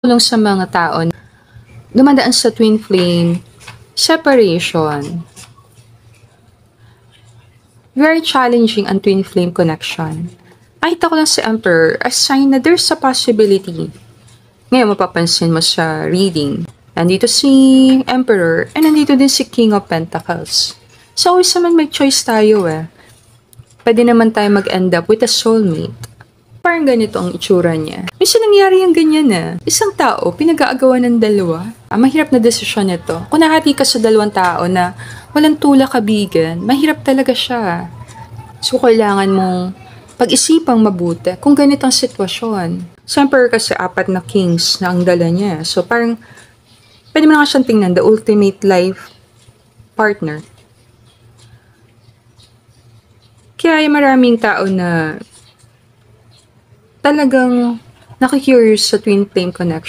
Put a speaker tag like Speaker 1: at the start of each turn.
Speaker 1: Tulong sa mga tao na dumadaan sa twin flame separation. Very challenging ang twin flame connection. Nakita ko lang si Emperor as sign na there's a possibility. Ngayon mapapansin mo sa reading. Nandito si Emperor and nandito din si King of Pentacles. So always naman may choice tayo eh. Pwede naman tayo mag-end up with a soulmate. Parang ganito ang itsura niya. Minsan nangyari yung ganyan na. Isang tao, pinag-aagawan ng dalawa. Mahirap na desisyon nito. Kung nahati ka sa dalawang tao na walang tulak kabigan, mahirap talaga siya. So, kailangan mong pag-isipang mabuti kung ganito ang sitwasyon. Siyempre kasi 4 na kings na ang dala niya. So, parang pwede mo na siyang tingnan, the ultimate life partner. Kaya yung maraming tao na talagang nakikurious sa twin flame connection.